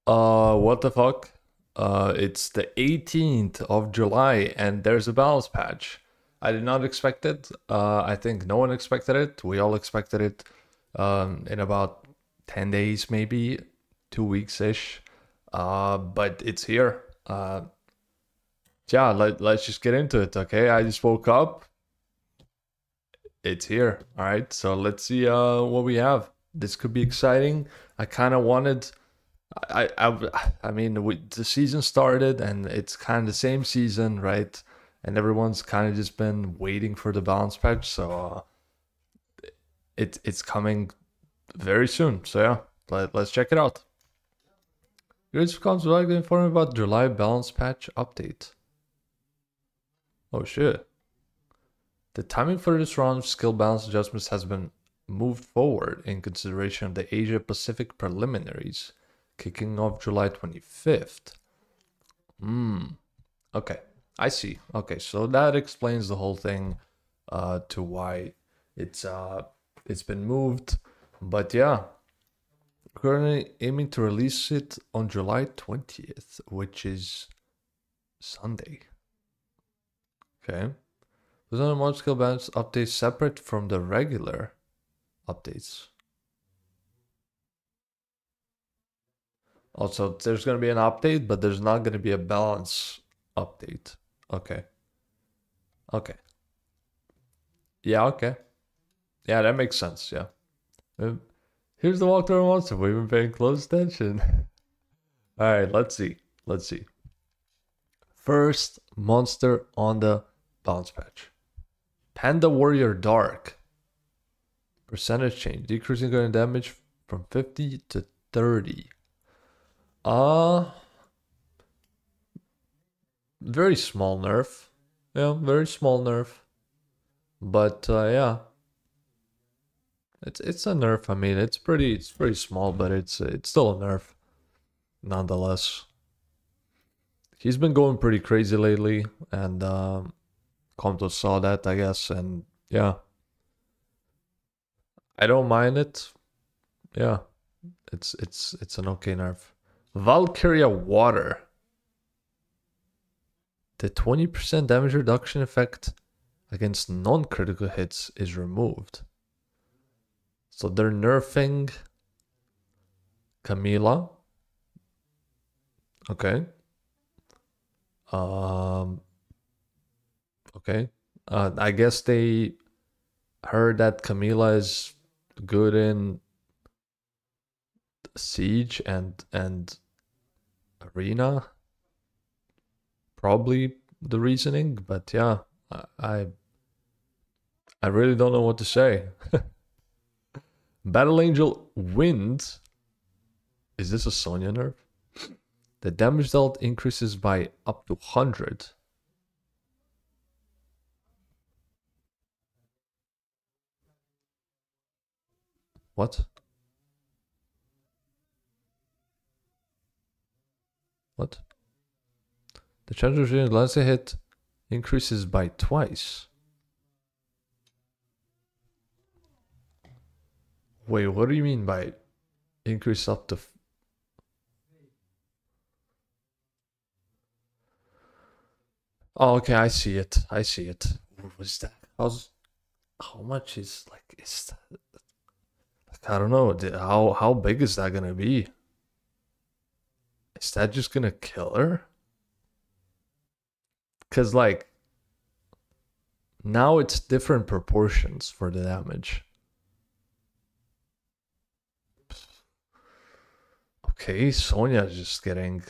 What the fuck? It's the 18th of July and there's a balance patch. I did not expect it. I think no one expected it. We all expected it in about 10 days, maybe 2 weeks ish. But it's here. Yeah, let's just get into it, okay? I just woke up. It's here. All right. So let's see what we have. This could be exciting. I kind of wanted I mean, the season started and it's kind of the same season, right? And everyone's kind of just been waiting for the balance patch, so it's coming very soon. So yeah, let's check it out. Here's comes back to inform about July balance patch update. Oh shit! The timing for this round of skill balance adjustments has been moved forward in consideration of the Asia Pacific preliminaries, kicking off July 25th. Okay, I see. Okay, so that explains the whole thing to why it's it's been moved. But yeah, currently aiming to release it on July 20th, which is Sunday. Okay. There's another mod skill balance update separate from the regular updates. Also, there's going to be an update, but there's not going to be a balance update. Okay. Okay. Yeah, okay. Yeah, that makes sense. Yeah. Here's the walkthrough monster. We've been paying close attention. All right, let's see. Let's see. First monster on the balance patch. Panda Warrior Dark. Percentage change. Decreasing current damage from 50 to 30. Very small nerf. Yeah, very small nerf. But yeah. It's a nerf. I mean, it's pretty small, but it's still a nerf nonetheless. He's been going pretty crazy lately, and Compto saw that, I guess, and yeah, I don't mind it. Yeah, it's an okay nerf. Valkyria Water. The 20% damage reduction effect against non-critical hits is removed. So they're nerfing Camila. Okay. Okay. I guess they heard that Camila is good in Siege and Arena. Probably the reasoning, but yeah, I I really don't know what to say. Battle Angel Wind. Is this a Sonya nerf? The damage dealt increases by up to 100. What? What? The chance of receiving laser hit increases by twice. Wait, what do you mean by increase up to? Oh, okay, I see it. I see it. What was that? How much is like is that? Like, I don't know. How big is that gonna be? Is that just gonna kill her? Cause like now it's different proportions for the damage. Okay, Sonya's just getting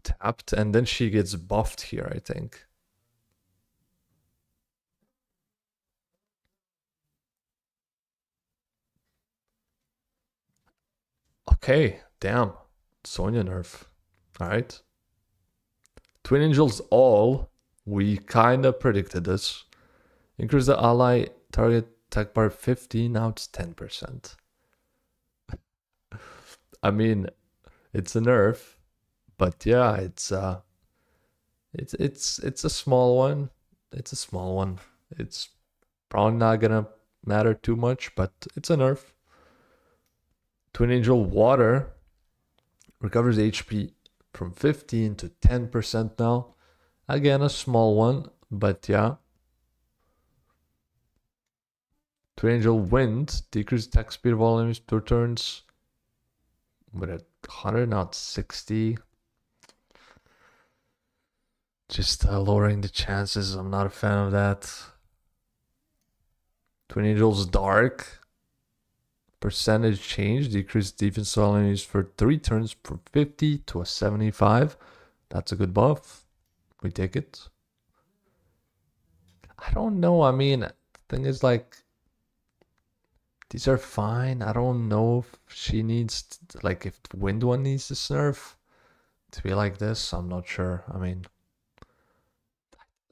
tapped and then she gets buffed here, I think. Okay, damn. Sonya nerf. Alright. Twin Angels all. We kinda predicted this. Increase the ally target attack bar 50, now it's 10%. I mean, it's a nerf, but yeah, it's a small one. It's a small one. It's probably not gonna matter too much, but it's a nerf. Twin Angel Water Recovers HP from 15 to 10% now. Again, a small one, but yeah. Twin Angel Wind. Decrease attack speed of all enemies 2 turns. With a 100, not 60. Just lowering the chances. I'm not a fan of that. Twin Angel's Dark. Percentage change. Decrease defense of all enemies for 3 turns from 50 to a 75. That's a good buff. We take it. I don't know. I mean, the thing is, like, these are fine. I don't know if she needs, like, if the Wind one needs to nerf to be like this. I'm not sure. I mean,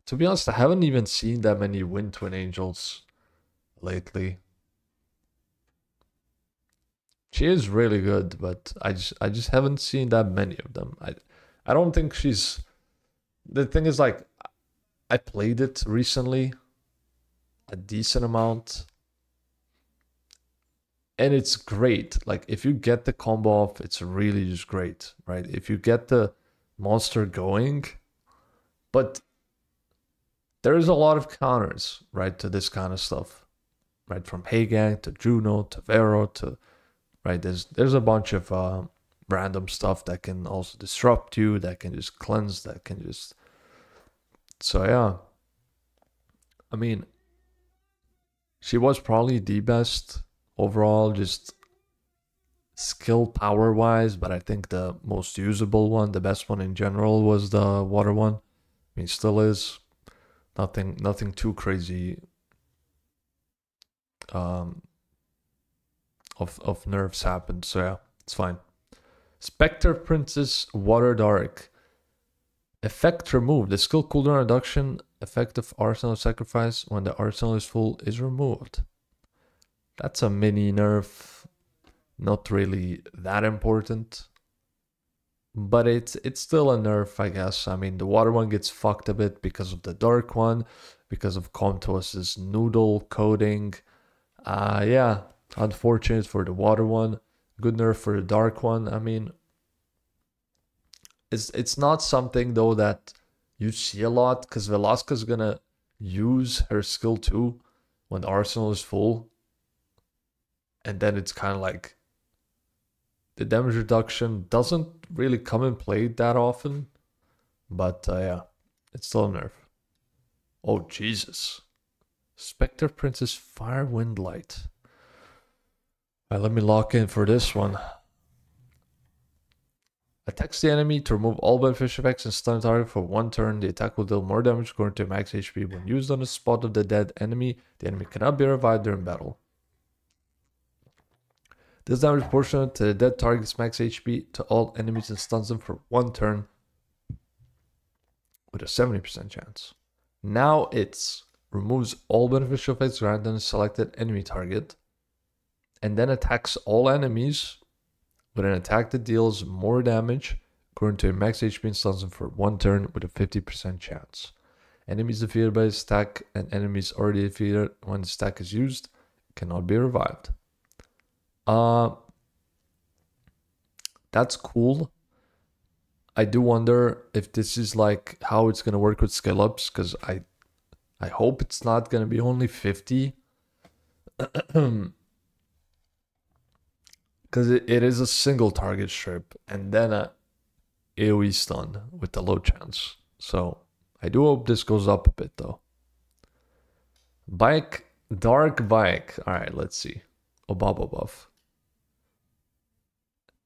to be honest, I haven't even seen that many Wind Twin Angels lately. She is really good, but I just haven't seen that many of them. I don't think she's. The thing is, like, I played it recently, a decent amount, and it's great. Like, if you get the combo off, it's really just great, right? If you get the monster going, but there is a lot of counters, right, to this kind of stuff, right? From Heigang to Juno to Vero to, right? There's a bunch of random stuff that can also disrupt you, that can just cleanse, that can just. So yeah, I mean, she was probably the best overall, just skill power wise, but I think the most usable one, the best one in general, was the water one. I mean, still is. Nothing too crazy of nerfs happened, so yeah, it's fine. Spectre Princess Water Dark. Effect removed. The skill cooldown reduction effect of Arsenal Sacrifice when the arsenal is full is removed. That's a mini nerf. Not really that important. But it's still a nerf, I guess. I mean, the water one gets fucked a bit because of the dark one, because of Comtos's noodle coding. Yeah, unfortunate for the water one. Good nerf for the dark one. I mean, it's not something though that you see a lot, because Velasquez is gonna use her skill 2 when the arsenal is full, and then it's kind of like the damage reduction doesn't really come in play that often, but yeah, it's still a nerf. Oh Jesus, Spectre Princess Fire Wind Light. Alright, let me lock in for this one. Attacks the enemy to remove all beneficial effects and stun target for 1 turn. The attack will deal more damage according to max HP. When used on the spot of the dead enemy, the enemy cannot be revived during battle. This damage proportionate to the dead target's max HP to all enemies and stuns them for 1 turn with a 70% chance. Now it's removes all beneficial effects granted on a selected enemy target, and then attacks all enemies with an attack that deals more damage according to max HP and stuns them for 1 turn with a 50% chance. Enemies defeated by this attack and enemies already defeated when this attack is used cannot be revived. That's cool. I do wonder if this is like how it's gonna work with skill ups, because I hope it's not gonna be only 50. Because it is a single target strip and then a AoE stun with the low chance. So I do hope this goes up a bit though. Bike, Dark Bike. Alright, let's see. Obaba buff.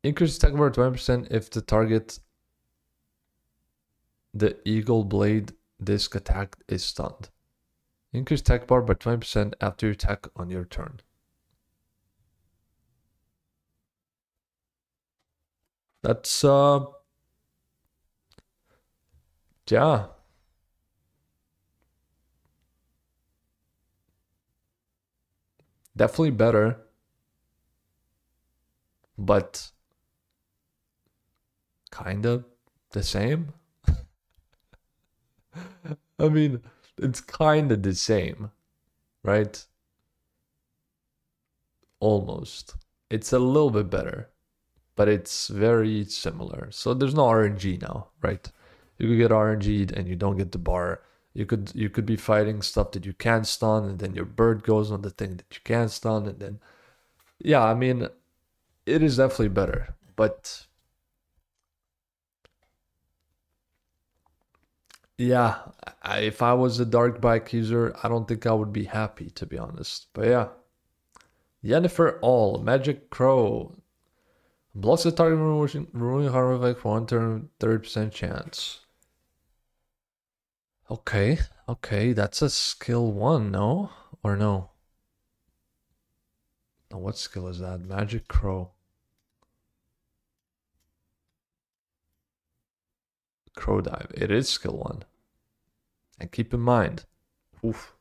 Increase attack bar 20% if the target the Eagle Blade disc attack is stunned. Increase attack bar by 20% after you attack on your turn. That's yeah. Definitely better. But kind of the same. I mean, it's kind of the same, right? Almost. It's a little bit better. but it's very similar. So there's no RNG now, right? You could get RNG'd and you don't get the bar. You could be fighting stuff that you can't stun, and then your bird goes on the thing that you can't stun, and then yeah, I mean, it is definitely better, but yeah, if I was a dark bike user, I don't think I would be happy, to be honest. But yeah, Yennefer All Magic Crow blocks the target removing harm effect for one turn, 30% chance. Okay, okay, that's a skill 1, no? Or no? No, what skill is that? Magic Crow. Crow Dive. It is skill 1. And keep in mind, oof,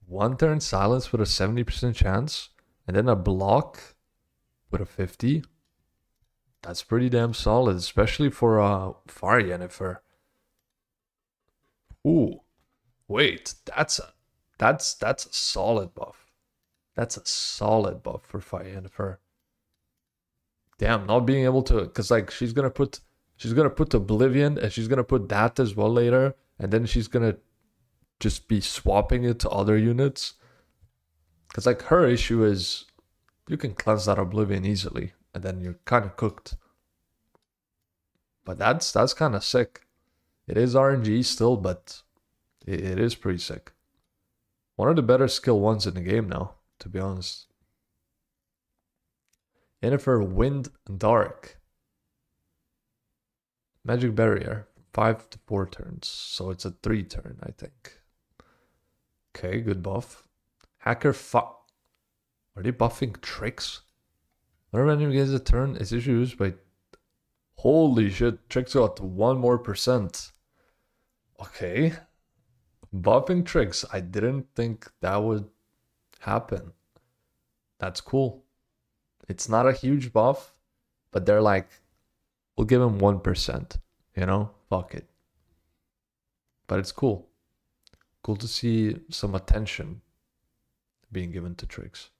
one turn silence with a 70% chance, and then a block with a 50. That's pretty damn solid, especially for Fire Yennefer. Ooh, wait, that's a solid buff. That's a solid buff for Fire Yennefer. Damn, not being able to, cause like she's gonna put Oblivion, and she's gonna put that as well later, and then she's gonna just be swapping it to other units. Cause like her issue is you can cleanse that Oblivion easily, and then you're kind of cooked. But that's kind of sick. It is RNG still, but it is pretty sick. One of the better skill 1s in the game now, to be honest. Yennefer Wind Dark. Magic Barrier. 5 to 4 turns. So it's a 3 turn, I think. Okay, good buff. Hacker Are they buffing tricks? Whenever enemy gets a turn, it's used by... Holy shit, tricks got 1 more %. Okay. Buffing tricks. I didn't think that would happen. That's cool. It's not a huge buff, but they're like, we'll give him 1%. You know? Fuck it. But it's cool. Cool to see some attention being given to tricks.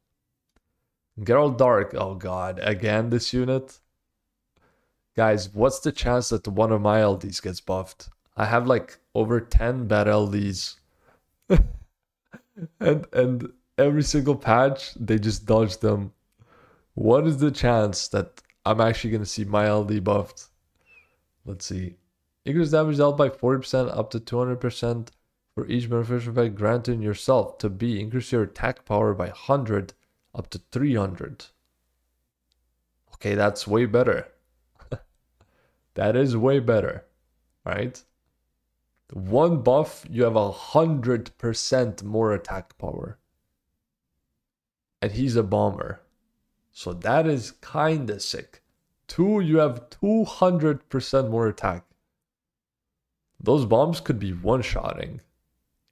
Geralt Dark. Oh god, again this unit. Guys, what's the chance that one of my LDs gets buffed? I have like over 10 bad LDs. and every single patch, they just dodge them. What is the chance that I'm actually going to see my LD buffed? Let's see. Increase damage dealt by 40% up to 200% for each beneficial effect granted yourself. To B, increase your attack power by 100 up to 300. Okay, that's way better. That is way better, right? One buff, you have 100% more attack power. And he's a bomber. So that is kinda sick. 2, you have 200% more attack. Those bombs could be one-shotting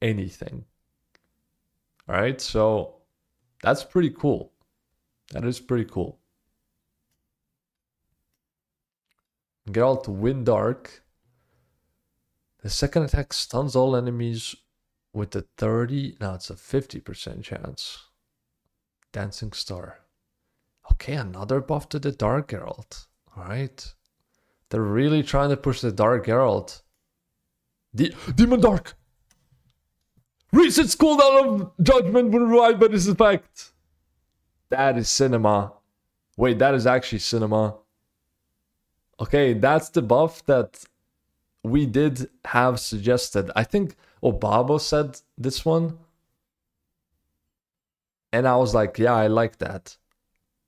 anything. Alright, so that's pretty cool. That is pretty cool. Geralt Wind Dark. The second attack stuns all enemies with a 30... No, it's a 50% chance. Dancing Star. Okay, another buff to the Dark Geralt. Alright. They're really trying to push the Dark Geralt. Demon Dark! Resets cooldown of Judgment when revived by this effect. That is cinema. Wait, that is actually cinema. Okay, that's the buff that we did have suggested. I think Obabo said this one. And I was like, yeah, I like that.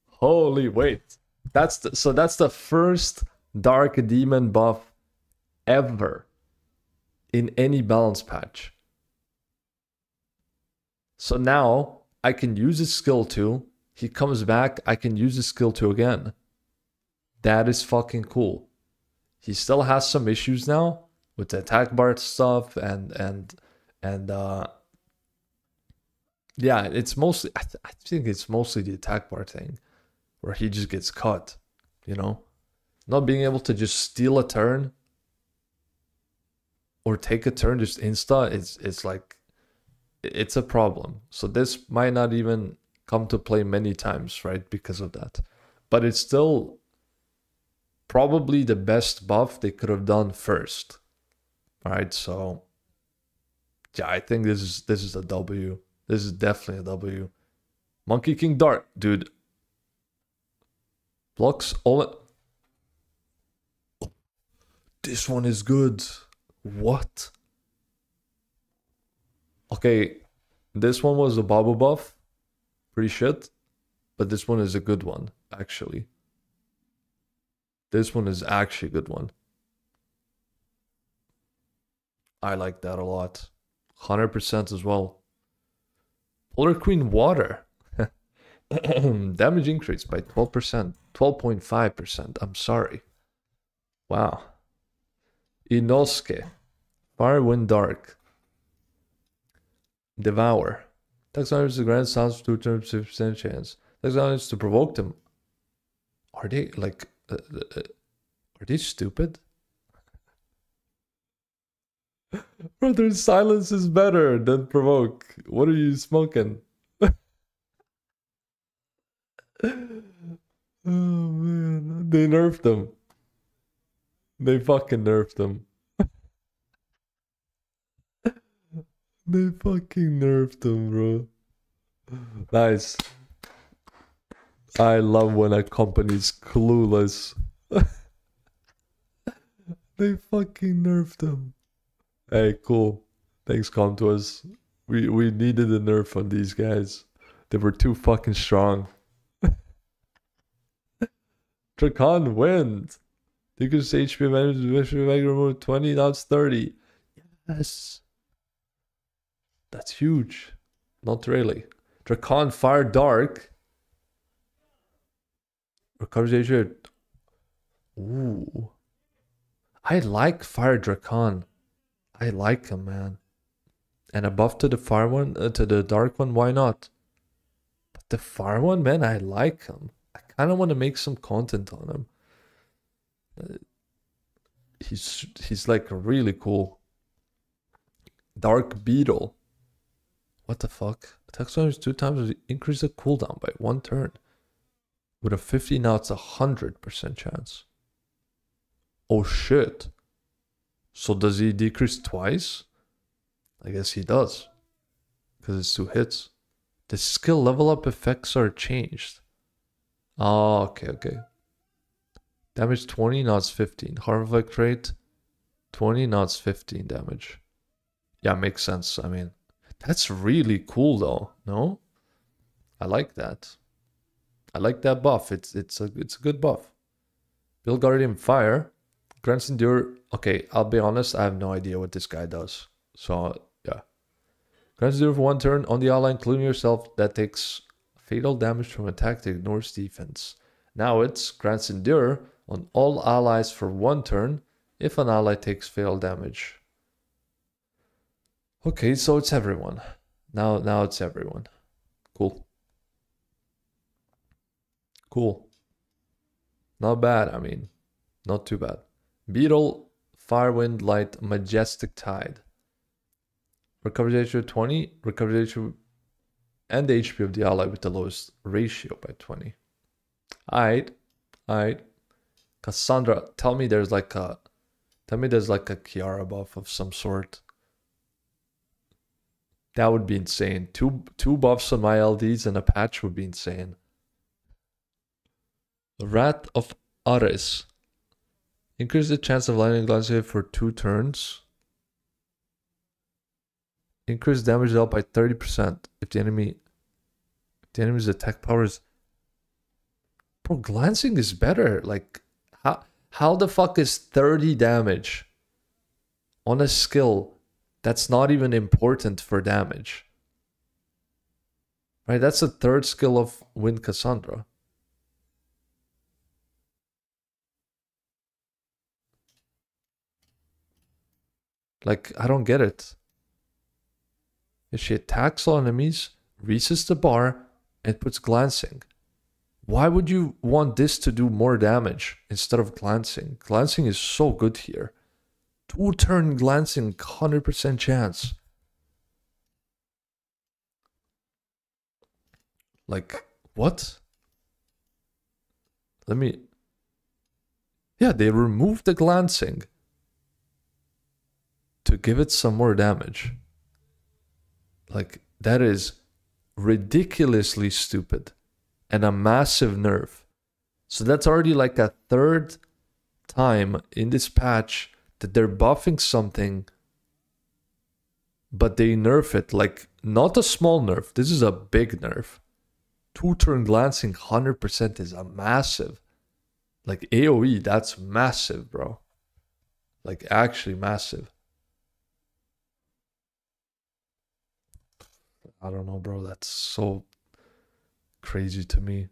Holy wait. That's the first Dark Demon buff ever in any balance patch. So now I can use his skill 2. He comes back, I can use his skill 2 again. That is fucking cool. He still has some issues now with the attack bar stuff and yeah, it's mostly I think it's mostly the attack bar thing where he just gets cut, you know? Not being able to just steal a turn or take a turn just insta, it's like it's a problem. So this might not even come to play many times, right? Because of that. But it's still probably the best buff they could have done first. Alright, so yeah, I think this is a W. This is definitely a W. Monkey King Dart, dude. Blocks all. This one is good. What? Okay, this one was a bubble buff. Pretty shit. But this one is a good one, actually. This one is actually a good one. I like that a lot. 100% as well. Polar Queen Water. Damage increased by 12%. 12.5%. I'm sorry. Wow. Inosuke. Fire, Wind, Dark. Devour. Taxonomy the grand sounds 2 turns 50% chance. Taxonomy is to provoke them. Are they like are they stupid? Brother, silence is better than provoke. What are you smoking? Oh man, they nerfed them. They fucking nerfed them. They fucking nerfed them, bro. Nice. I love when a company's clueless. They fucking nerfed them. Hey, cool. Thanks, Comtois. We needed a nerf on these guys. They were too fucking strong. Dracan Wind. Decrease HP management remove 20, now it's 30. Yes. That's huge. Not really. Dracan Fire Dark. Recovery HP. Ooh. I like Fire Dracan. I like him, man. And a buff to the fire one, to the dark one, why not? But the fire one, man, I like him. I kind of want to make some content on him. He's like really cool. Dark Beetle. What the fuck? Attack damage 2 times, increase the cooldown by 1 turn. With a 50 now it's 100% chance. Oh shit. So does he decrease twice? I guess he does. Because it's 2 hits. The skill level up effects are changed. Oh, okay. Damage 20, now it's 15. Harm effect rate 20, now it's 15 damage. Yeah, makes sense. I mean, that's really cool though, no? I like that. I like that buff. It's a good buff. Build Guardian Fire. Grants Endure. Okay, I'll be honest, I have no idea what this guy does. So, yeah. Grants Endure for 1 turn on the ally, including yourself, that takes fatal damage from attack that ignores defense. Now it's Grants Endure on all allies for 1 turn if an ally takes fatal damage. Okay, so it's everyone. Now it's everyone. Cool. Cool. Not bad, I mean. Not too bad. Beetle, Firewind, Light, Majestic Tide. Recovery ratio 20. Recovery ratio and the HP of the ally with the lowest ratio by 20. Alright. Cassandra, tell me there's like a Kiara buff of some sort. That would be insane. Two buffs on my LDs and a patch would be insane. Wrath of Ares. Increase the chance of lightning glancing for 2 turns. Increase damage dealt by 30% if the enemy's attack power is. Bro, glancing is better. Like, how the fuck is 30 damage on a skill that's not even important for damage? Right, that's the 3rd skill of Wind Cassandra. Like, I don't get it. If she attacks all enemies, resists the bar, and puts glancing. Why would you want this to do more damage instead of glancing? Glancing is so good here. 2 turn glancing, 100% chance. Like, what? Let me... Yeah, they removed the glancing to give it some more damage. Like, that is ridiculously stupid and a massive nerf. So that's already like a third time in this patch that they're buffing something, but they nerf it. Like, not a small nerf. This is a big nerf. 2-turn glancing 100% is a massive. Like, AoE, that's massive, bro. Like, actually massive. I don't know, bro. That's so crazy to me.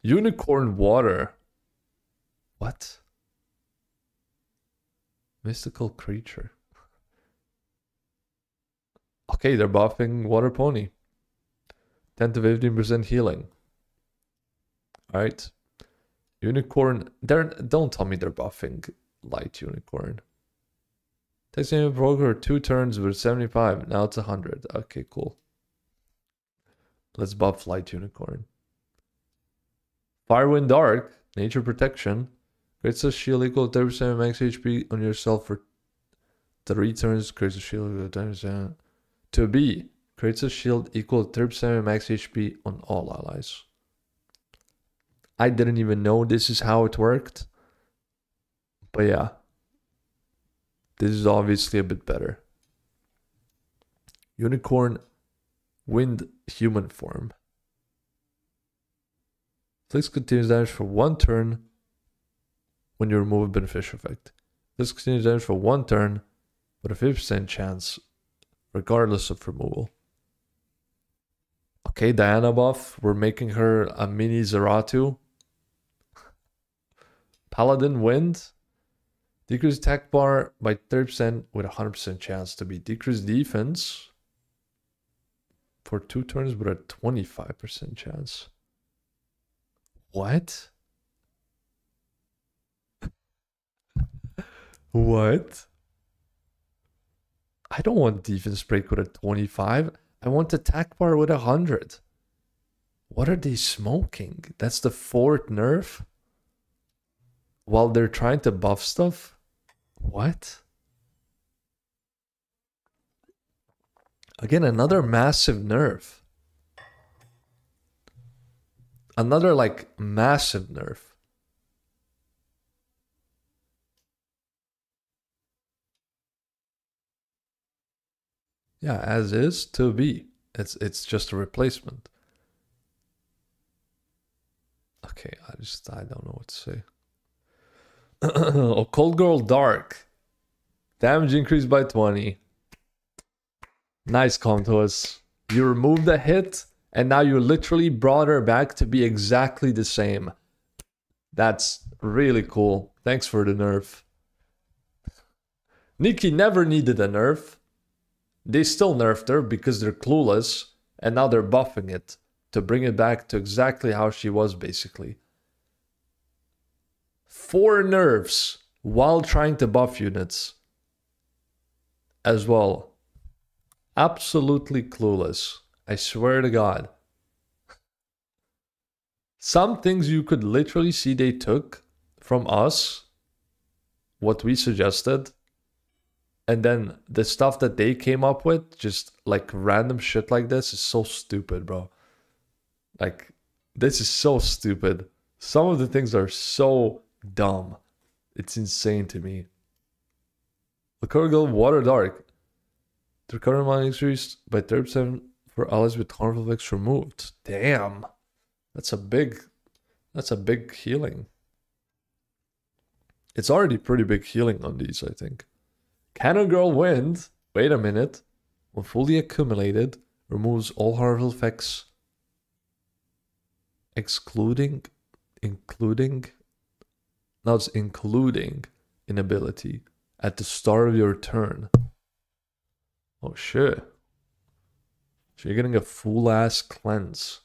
Unicorn water. What? Mystical creature. Okay, they're buffing water pony. 10 to 15% healing. Alright. Unicorn. Don't tell me they're buffing light unicorn. Takes a broker 2 turns with 75. Now it's 100. Okay, cool. Let's buff light unicorn. Firewind Dark. Nature protection. Creates a shield equal to 30% max HP on yourself for 3 turns. Creates a shield equal to 10%. To be. Creates a shield equal to 30% max HP on all allies. I didn't even know this is how it worked. But yeah. This is obviously a bit better. Unicorn Wind Human Form. Inflicts continuous damage for 1 turn when you remove a beneficial effect. Inflicts continuous damage for 1 turn with a 50% chance regardless of removal. Okay, Diana buff. We're making her a mini Zeratu. Paladin Wind. Decrease attack bar by 30% with a 100% chance to be. Decreased defense for 2 turns with a 25% chance. What? What? I don't want defense break with a 25. I want attack bar with 100. What are they smoking? That's the 4th nerf? While they're trying to buff stuff? What? Again, another massive nerf. Another, like, massive nerf. Yeah, as is to be. It's just a replacement. Okay, I don't know what to say. Oh, Cold Girl Dark. Damage increased by 20. Nice, Contos. You removed the hit, and now you literally brought her back to be exactly the same. That's really cool. Thanks for the nerf. Nikki never needed a nerf. They still nerfed her because they're clueless, and now they're buffing it to bring it back to exactly how she was, basically. 4 nerfs while trying to buff units as well. Absolutely clueless. I swear to God. Some things you could literally see they took from us, what we suggested, and then the stuff that they came up with, just like random shit like this, is so stupid, bro. Like, this is so stupid. Some of the things are so dumb. It's insane to me. Liquorgal Water Dark. The current amount increased by 30% for allies with harmful effects removed. Damn. That's a big healing. It's already pretty big healing on these, I think. Cannon Girl Wind. Wait a minute. When fully accumulated, removes all harmful effects. Including inability at the start of your turn. Oh shit. So you're getting a full ass cleanse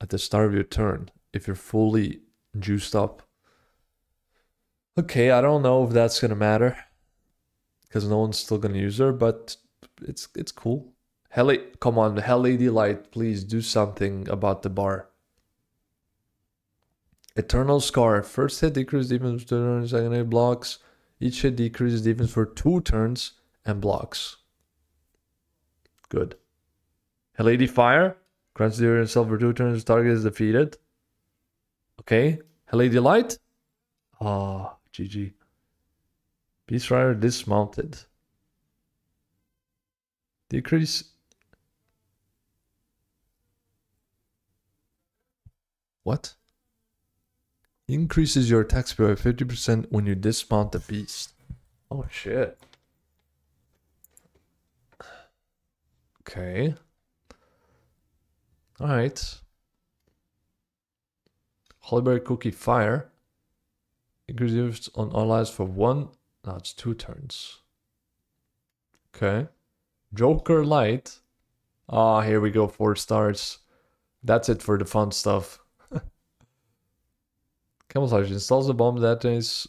at the start of your turn if you're fully juiced up. Okay, I don't know if that's gonna matter because no one's still gonna use her, but it's cool. Come on, Hell Lady Light, please do something about the bar. Eternal Scar. First hit decreases defense for 2 turns, second hit blocks. Each hit decreases defense for 2 turns and blocks. Good. Lady Fire. Grants the hero itself for 2 turns, target is defeated. Okay. Lady Light. Ah, GG. Beast Rider dismounted. Decrease. What? Increases your attack speed by 50% when you dismount the beast. Oh shit. Okay. Alright. Hollyberry Cookie Fire. Increases on all lives for 1. Now it's 2 turns. Okay. Joker Light. Ah, here we go. 4 stars. That's it for the fun stuff. Camouflage installs the bomb that is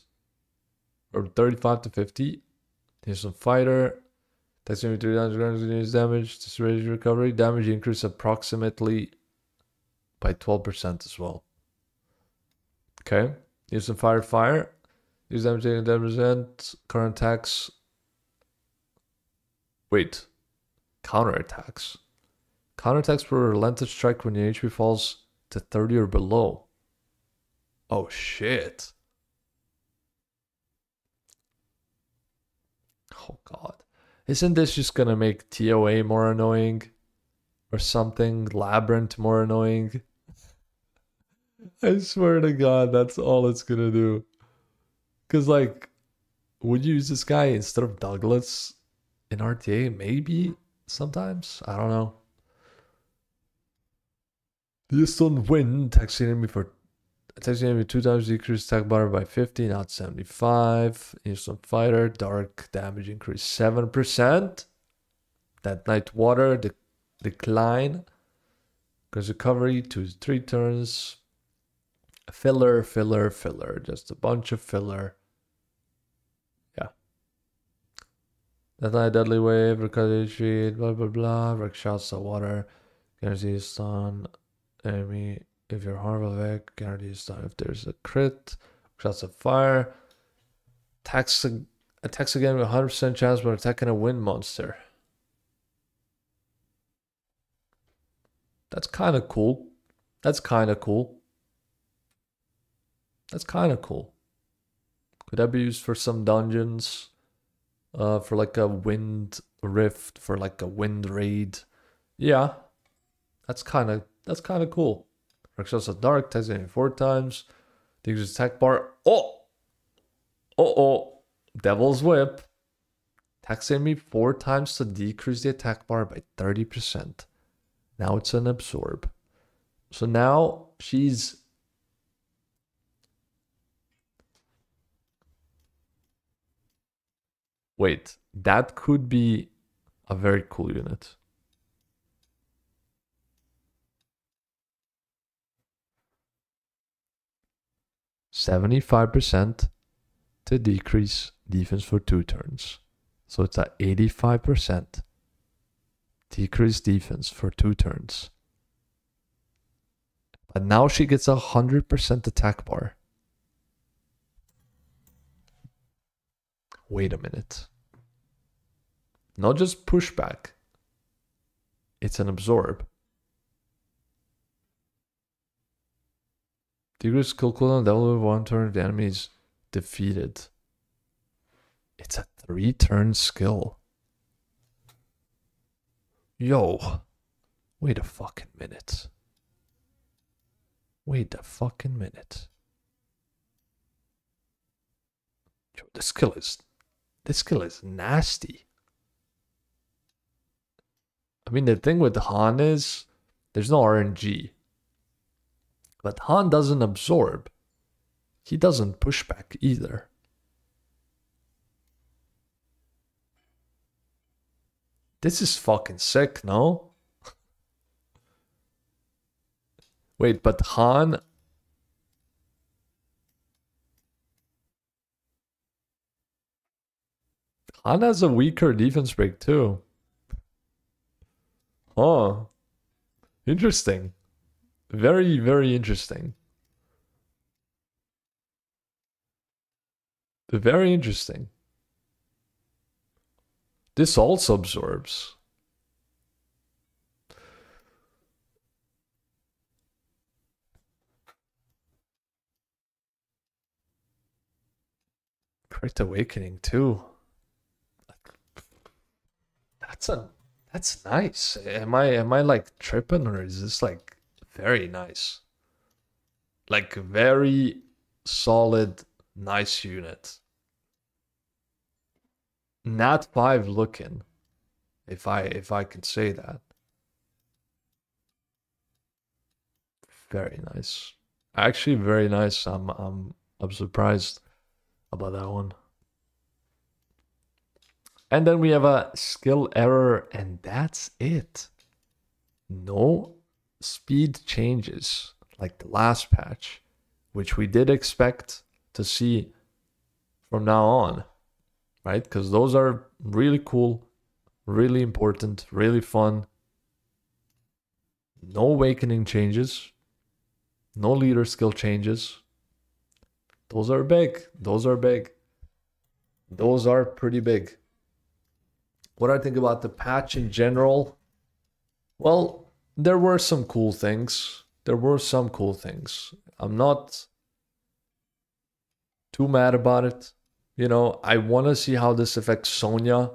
from 35 to 50. Here's some fighter. Takes 3 damage. Distribution recovery. Damage increase approximately by 12% as well. Okay. Use some fire. Use damage taken 10%. Current attacks. Wait. Counterattacks. Counterattacks for a relentless strike when your HP falls to 30 or below. Oh shit. Oh god. Isn't this just gonna make TOA more annoying? Or something? Labyrinth more annoying? I swear to god, that's all it's gonna do. Cause like, would you use this guy instead of Douglas in RTA? Maybe sometimes. I don't know. The stun wind attacks the enemy for attacks the enemy 2 times, decrease attack bar by 50, not 75. Instant fighter, dark damage increase 7%. That night water decline. Because recovery 2 to 3 turns. Filler. Just a bunch of filler. Yeah. That night deadly wave, recovery sheet, blah blah blah. Wreck shots of water. Guarantees stun enemy. If you're harmful, guarantees stun if there's a crit. Shots of fire. Attacks again with 100% chance when attacking a wind monster. That's kind of cool. Could that be used for some dungeons? For like a wind rift, for like a wind raid. Yeah. That's kind of cool. Shots of dark, attacks enemy 4 times. Decreases attack bar. Devil's Whip. Attacks enemy 4 times to decrease the attack bar by 30%. Now it's an absorb. So now she's... Wait, that could be a very cool unit. 75% to decrease defense for 2 turns. So it's at 85% decrease defense for 2 turns. But now she gets 100% attack bar. Wait a minute. Not just pushback. It's an absorb. Decrease skill cooldown, devil with 1 turn, the enemy is defeated. It's a 3-turn skill. Yo. Wait a fucking minute. Yo, this skill is nasty. I mean, the thing with Han is there's no RNG. But Han doesn't absorb. He doesn't push back either. This is fucking sick, no? Wait, but Han... Han has a weaker defense break too. Oh. Interesting. Very, very interesting. Very interesting. This also absorbs. Great Awakening too. That's nice. Am I like tripping, or is this like very nice? Like very solid, nice unit. Nat 5 looking, if I can say that. Very nice. Actually very nice. I'm surprised about that one. And then we have a skill error, and that's it. No speed changes like the last patch, which we did expect to see from now on, right? Because those are really cool, really important, really fun. No awakening changes, no leader skill changes. Those are big. Those are big. Those are pretty big. What I think about the patch in general? Well, there were some cool things. There were some cool things. I'm not too mad about it. You know, I want to see how this affects Sonya,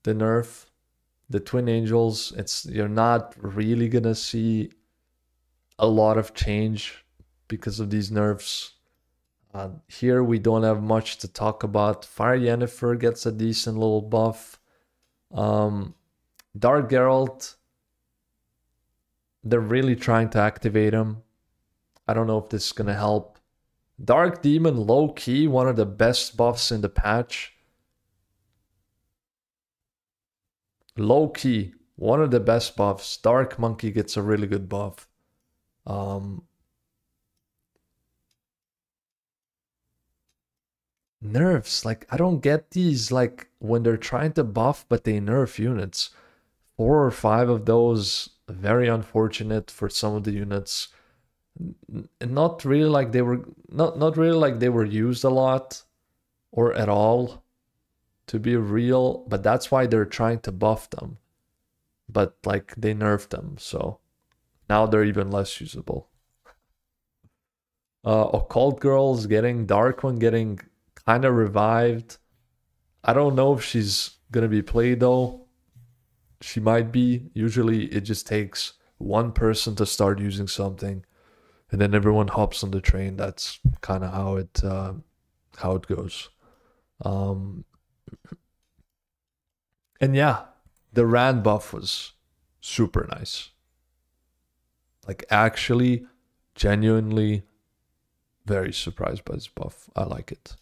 the nerf, the Twin Angels. You're not really gonna see a lot of change because of these nerfs. Here we don't have much to talk about. Fire Yennefer gets a decent little buff. Dark Geralt, they're really trying to activate him. I don't know if this is gonna help. Dark Demon, low key, one of the best buffs in the patch. Low key, one of the best buffs. Dark Monkey gets a really good buff. Nerfs, like I don't get these, like when they're trying to buff but they nerf units. 4 or 5 of those, very unfortunate for some of the units. Not really like they were not really like they were used a lot or at all, to be real, but that's why they're trying to buff them. But like they nerfed them, so now they're even less usable. Occult Girl's getting Dark One getting kind of revived. I don't know if she's gonna be played though. She might be. Usually it just takes one person to start using something, and then everyone hops on the train. That's kind of how it goes. And yeah, the Rand buff was super nice. Like actually, genuinely very surprised by this buff. I like it.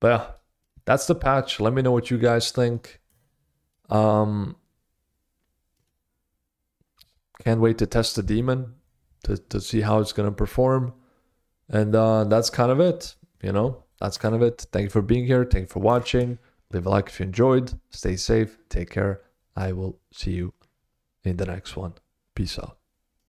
But yeah, that's the patch. Let me know what you guys think. Can't wait to test the demon to see how it's gonna perform. And that's kind of it. You know, that's kind of it. Thank you for being here. Thank you for watching. Leave a like if you enjoyed. Stay safe. Take care. I will see you in the next one. Peace out.